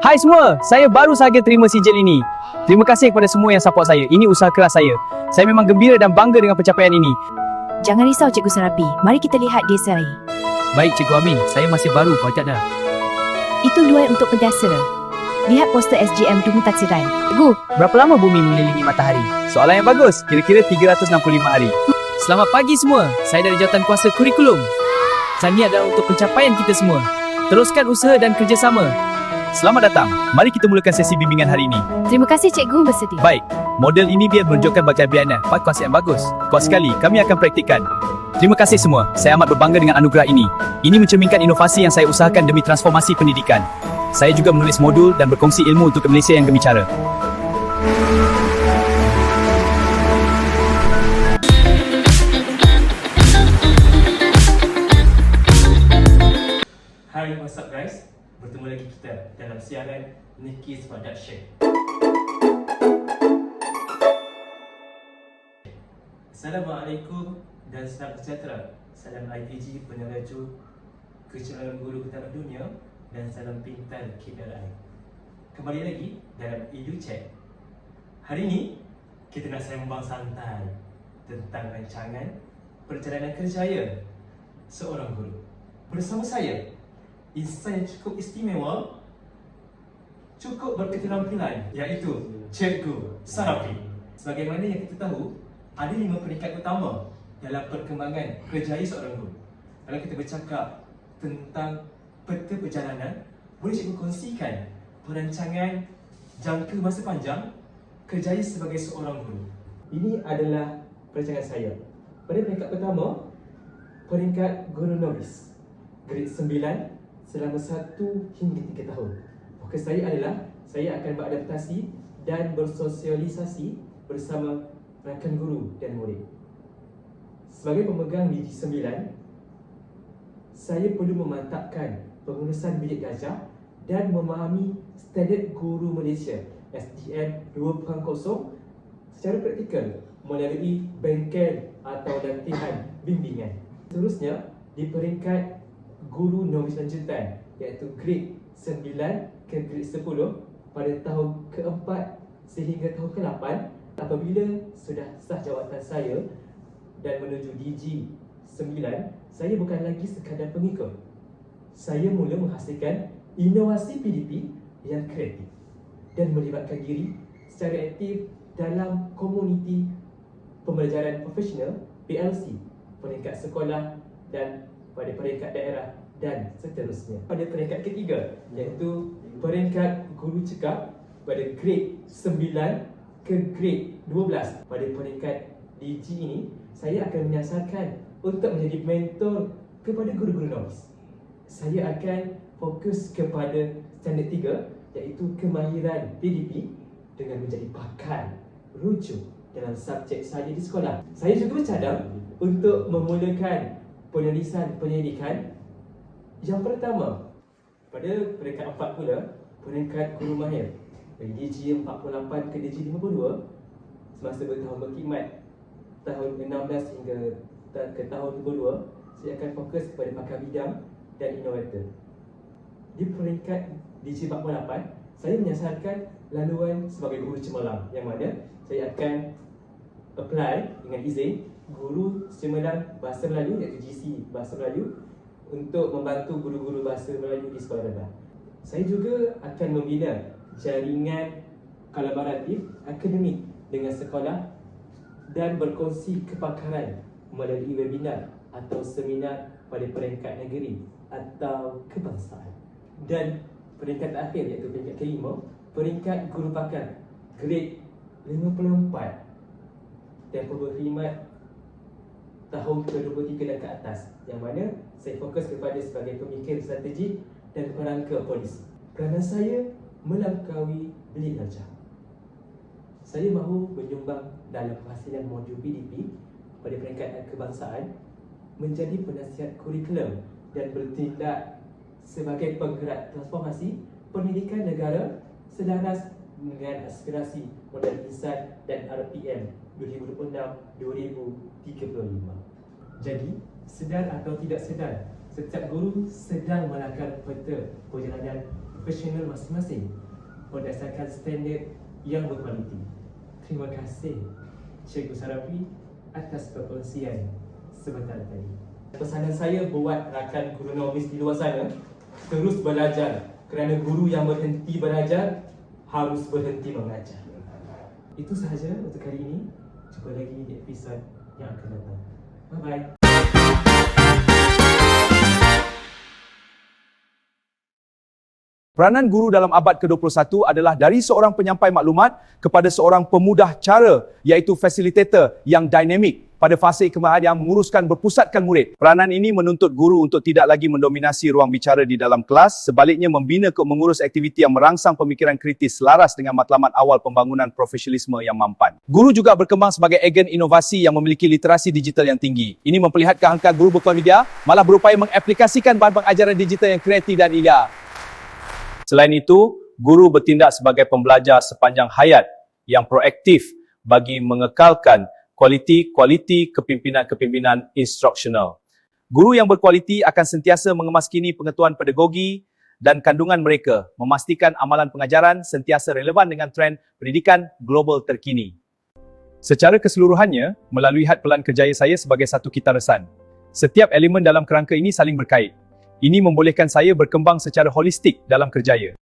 Hai semua, saya baru sahaja terima sijil ini. Terima kasih kepada semua yang support saya. Ini usaha keras saya. Saya memang gembira dan bangga dengan pencapaian ini. Jangan risau Cikgu Sarapi, mari kita lihat dia saya. Baik Cikgu Amin, saya masih baru Pak dah. Itu luar untuk pendasar. Lihat poster SGM Dungu Taksiran. Cikgu, berapa lama bumi mengelilingi matahari? Soalan yang bagus, kira-kira 365 hari. Selamat pagi semua, saya dari Jawatankuasa Kurikulum. Sani adalah untuk pencapaian kita semua. Teruskan usaha dan kerjasama. Selamat datang, mari kita mulakan sesi bimbingan hari ini. Terima kasih Cikgu bersedia. Baik, model ini biar menunjukkan bagian biana. Pak konsep yang bagus. Kuat sekali, kami akan praktikkan. Terima kasih semua, saya amat berbangga dengan anugerah ini. Ini mencerminkan inovasi yang saya usahakan demi transformasi pendidikan. Saya juga menulis modul dan berkongsi ilmu untuk Malaysia yang gemicara. Hai, what's up guys? Bertemu lagi kita dalam siaran Nikki's Production. Assalamualaikum dan salam sejahtera. Salam IPG peneraju Kecerahan Guru Pertama Dunia dan salam pintar KLI. Kembali lagi dalam EduChat. Hari ini kita nak sembang santai tentang rancangan perjalanan kerjaya seorang guru. Bersama saya, insan yang cukup istimewa, cukup berketerampilan, iaitu Cikgu Sarapi. Sebagaimana yang kita tahu, ada 5 peringkat utama dalam perkembangan kerjaya seorang guru. Kalau kita bercakap tentang peta perjalanan, boleh Cikgu kongsikan perancangan jangka masa panjang kerjaya sebagai seorang guru. Ini adalah perancangan saya. Pada peringkat pertama, peringkat guru novis, grade 9 selama 1 hingga 3 tahun. Fokus saya adalah saya akan beradaptasi dan bersosialisasi bersama rakan guru dan murid. Sebagai pemegang DG 9, saya perlu memantapkan pengurusan bilik gajah dan memahami Standard Guru Malaysia SDM 2.0 secara praktikal melalui bengkel atau latihan bimbingan. Seterusnya, di peringkat guru novis lanjutan, iaitu grade 9 ke grade 10 pada tahun ke-4 sehingga tahun ke-8. Apabila sudah sah jawatan saya dan menuju DG 9, saya bukan lagi sekadar pengikut. Saya mula menghasilkan inovasi PDP yang kreatif dan melibatkan diri secara aktif dalam komuniti pembelajaran profesional PLC, peringkat sekolah dan pada peringkat daerah dan seterusnya. Pada peringkat ketiga, iaitu peringkat guru cekap pada grade 9 ke grade 12. Pada peringkat DG ini, saya akan menyasarkan untuk menjadi mentor kepada guru-guru novis. Saya akan fokus kepada standard 3, iaitu kemahiran PDP dengan menjadi pakar rujuk dalam subjek saya di sekolah. Saya juga bercadang untuk memulakan penulisan penyelidikan. Yang pertama, pada peringkat 4 pula, peringkat guru mahir dari DG 48 ke DG 52 semasa bertahun berkhidmat tahun 16 hingga ke tahun 22, saya akan fokus kepada pakar bidang dan inovator. Di peringkat DG 48, saya menyasarkan laluan sebagai guru cemerlang, yang mana saya akan apply dengan izin guru cemerlang Bahasa Melayu, iaitu GC Bahasa Melayu, untuk membantu guru-guru Bahasa Melayu di sekolah rendah. Saya juga akan membina jaringan kolaboratif akademik dengan sekolah dan berkongsi kepakaran melalui webinar atau seminar pada peringkat negeri atau kebangsaan. Dan peringkat terakhir, iaitu peringkat kelima, peringkat guru pakar grade 54, tempoh berkhidmat tahun ke-23 dan ke atas, yang mana saya fokus kepada sebagai pemikir strategi dan perangka polisi. Peranan saya melampaui bilik gajah. Saya mahu menyumbang dalam penghasilan modul PDP pada peringkat kebangsaan, menjadi penasihat kurikulum dan bertindak sebagai penggerak transformasi pendidikan negara selaras dengan aspirasi modal insan dan RPM 2026-2035. Jadi, sedar atau tidak sedar, Setiap guru sedang melakar peta perjalanan profesional masing-masing berdasarkan standard yang berkualiti. Terima kasih Cikgu Sarafi atas perkongsian sebentar tadi. Pesanan saya buat rakan guru novis di luar sana, terus belajar kerana guru yang berhenti belajar harus berhenti mengajar. Itu sahaja untuk kali ini. Jumpa lagi di episod yang akan datang. Bye-bye. Peranan guru dalam abad ke-21 adalah dari seorang penyampai maklumat kepada seorang pemudah cara, iaitu fasilitator yang dinamik pada fasa kemahiran yang menguruskan berpusatkan murid. Peranan ini menuntut guru untuk tidak lagi mendominasi ruang bicara di dalam kelas, sebaliknya membina ke mengurus aktiviti yang merangsang pemikiran kritis selaras dengan matlamat awal pembangunan profesionalisme yang mampan. Guru juga berkembang sebagai agen inovasi yang memiliki literasi digital yang tinggi. Ini memperlihatkan angka guru berkemedia malah berupaya mengaplikasikan bahan pengajaran digital yang kreatif dan ilmiah. Selain itu, guru bertindak sebagai pembelajar sepanjang hayat yang proaktif bagi mengekalkan kualiti kepimpinan-kepimpinan instruksional. Guru yang berkualiti akan sentiasa mengemaskini pengetahuan pedagogi dan kandungan mereka, memastikan amalan pengajaran sentiasa relevan dengan trend pendidikan global terkini. Secara keseluruhannya, melalui had pelan kerjaya saya sebagai satu kitaresan, setiap elemen dalam kerangka ini saling berkait. Ini membolehkan saya berkembang secara holistik dalam kerjaya.